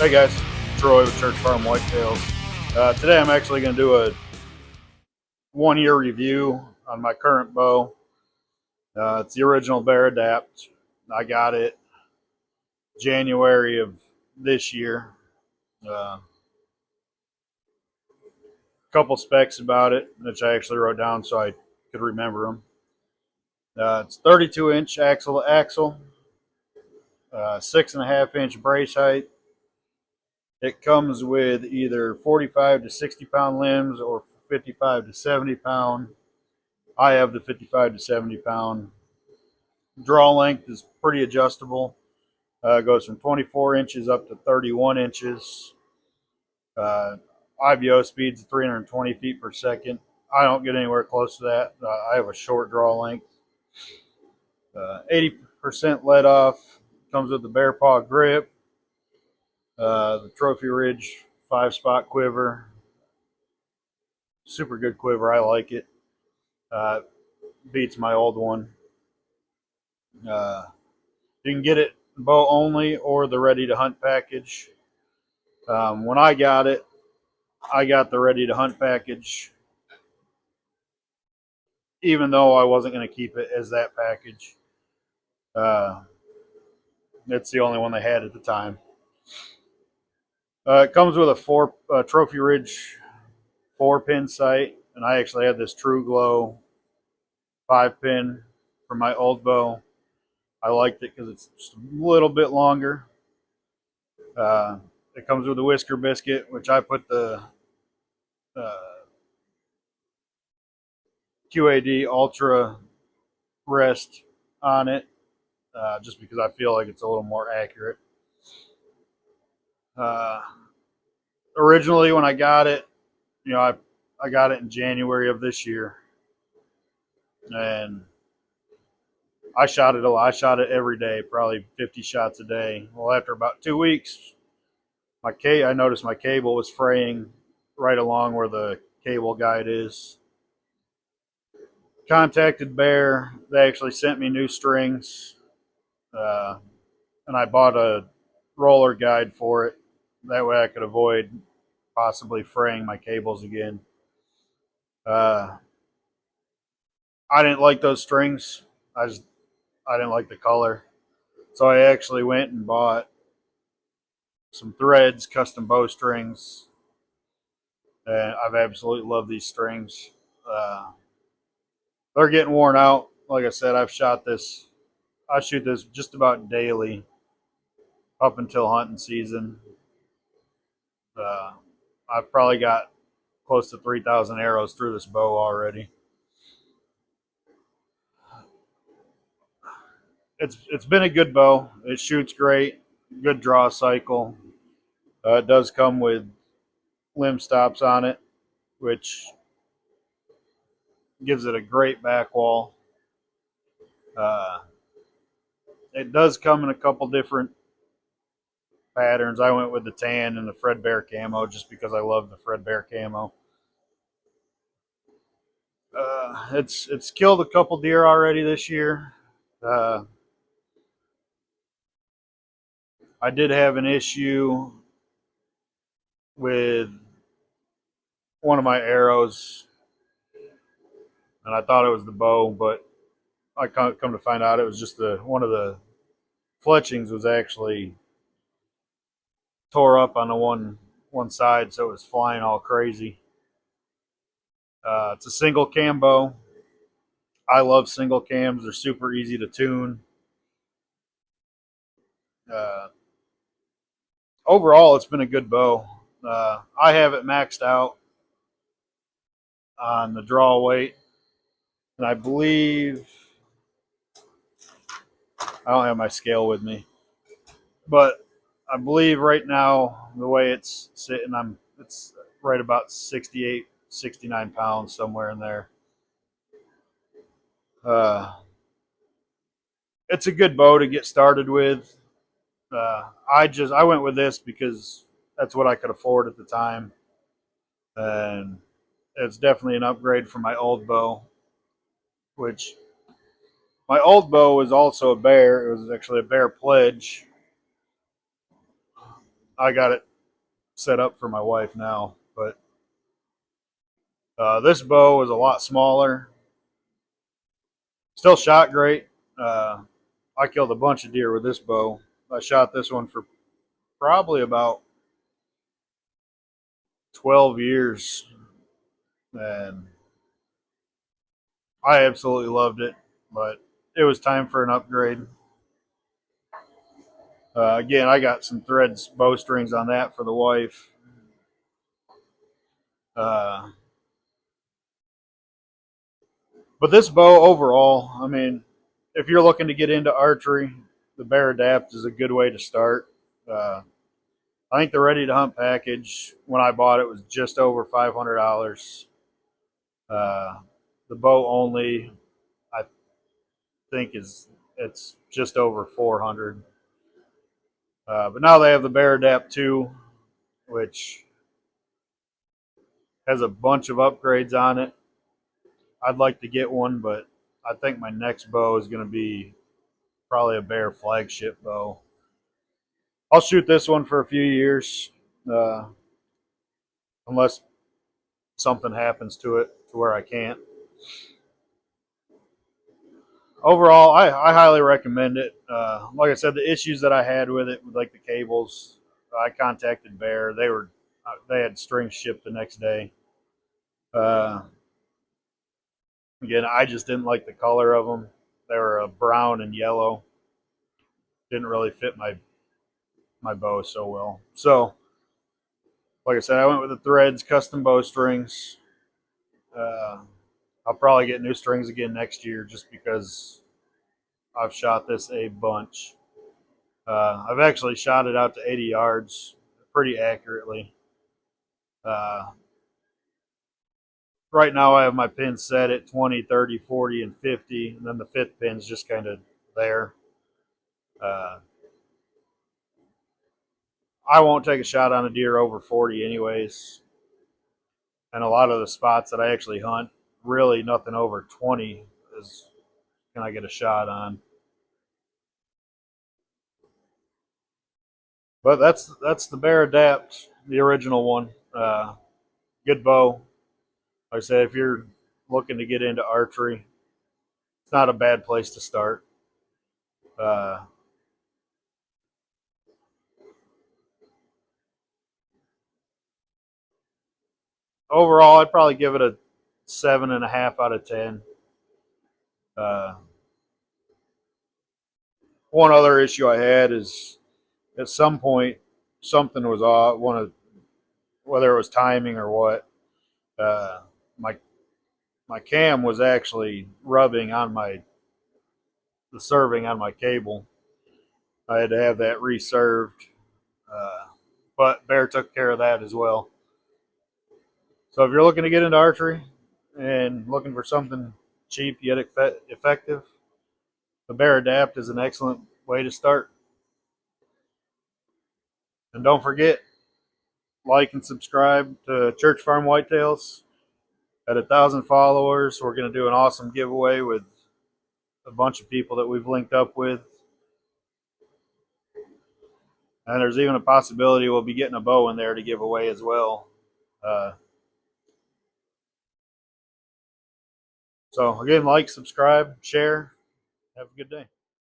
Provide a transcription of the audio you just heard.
Hey guys, Troy with Church Farm Whitetails. Today I'm actually going to do a 1 year review on my current bow. It's the original Bear Adapt. I got it January of this year. A couple specs about it, which I actually wrote down so I could remember them. It's 32-inch axle to axle, 6.5-inch brace height. It comes with either 45 to 60 pound limbs or 55 to 70 pound. I have the 55 to 70 pound. Draw length is pretty adjustable. It goes from 24 inches up to 31 inches. IBO speeds 320 feet per second. I don't get anywhere close to that. I have a short draw length. 80% let off. Comes with the bear paw grip. The Trophy Ridge 5-spot quiver. Super good quiver. I like it. Beats my old one. You can get it bow only or the ready to hunt package. When I got it, I got the ready to hunt package, even though I wasn't going to keep it as that package. It's the only one they had at the time. It comes with a Trophy Ridge 4-pin sight, and I actually had this True Glow 5-pin from my old bow. I liked it because it's just a little bit longer. It comes with a whisker biscuit, which I put the QAD Ultra Rest on it, just because I feel like it's a little more accurate. Originally, when I got it, I got it in January of this year, and I shot it a lot. I shot it every day, probably 50 shots a day. Well, after about 2 weeks, I noticed my cable was fraying right along where the cable guide is. Contacted Bear. They actually sent me new strings, and I bought a roller guide for it. That way I could avoid possibly fraying my cables again. I didn't like those strings. I didn't like the color. So I actually went and bought some threads, custom bowstrings, and I've absolutely loved these strings. They're getting worn out. Like I said, I shoot this just about daily up until hunting season. I've probably got close to 3,000 arrows through this bow already. It's been a good bow. It shoots great, good draw cycle. It does come with limb stops on it, which gives it a great back wall. It does come in a couple different patterns. I went with the tan and the Fredbear camo just because I love the Fredbear camo. It's killed a couple deer already this year. I did have an issue with one of my arrows, and I thought it was the bow, but I come to find out it was just one of the fletchings was actually tore up on the one side, so it was flying all crazy. It's a single cam bow. I love single cams. They're super easy to tune. Uh, Overall, it's been a good bow. I have it maxed out on the draw weight, and I believe I don't have my scale with me, but I believe right now the way it's sitting, it's right about 68, 69 pounds, somewhere in there. Uh, it's a good bow to get started with. I went with this because that's what I could afford at the time, and it's definitely an upgrade from my old bow, which my old bow was also a Bear. It was actually a Bear Pledge. I got it set up for my wife now. But this bow is a lot smaller. Still shot great. I killed a bunch of deer with this bow. I shot this one for probably about 12 years, and I absolutely loved it. But it was time for an upgrade. Again, I got some threads bowstrings on that for the wife. Uh, but this bow overall, I mean, if you're looking to get into archery, the Bear Adapt is a good way to start. Uh, I think the Ready to Hunt package, when I bought it, was just over $500. Uh, the bow only, I think, it's just over 400. But now they have the Bear Adapt 2, which has a bunch of upgrades on it. I'd like to get one, but I think my next bow is going to be probably a Bear flagship bow. I'll shoot this one for a few years, uh, unless something happens to it to where I can't. Overall, I highly recommend it. Like I said, the issues that I had with it, with like the cables, I contacted Bear. They had strings shipped the next day. Uh, Again, I just didn't like the color of them. They were a brown and yellow. Didn't really fit my bow so well. So, like I said, I went with the Threads custom bowstrings. Uh, I'll probably get new strings again next year just because I've shot this a bunch. I've actually shot it out to 80 yards pretty accurately. Uh, right now, I have my pins set at 20, 30, 40, and 50, and then the fifth pin's just kind of there. Uh, I won't take a shot on a deer over 40 anyways. And a lot of the spots that I actually hunt, really nothing over 20 is can I get a shot on. But that's the Bear Adapt, the original one. Good bow. Like I said, if you're looking to get into archery, it's not a bad place to start. Uh, Overall, I'd probably give it a 7.5 out of 10. Uh, One other issue I had is at some point something was off. One of whether it was timing or what. Uh, my my cam was actually rubbing on the serving on my cable. I had to have that reserved, uh, but Bear took care of that as well. So if you're looking to get into archery and looking for something cheap yet effective, the Bear Adapt is an excellent way to start. And don't forget, like and subscribe to Church Farm Whitetails. At 1,000 followers, we're going to do an awesome giveaway with a bunch of people that we've linked up with. And there's even a possibility we'll be getting a bow in there to give away as well. Uh, so again, like, subscribe, share. Have a good day.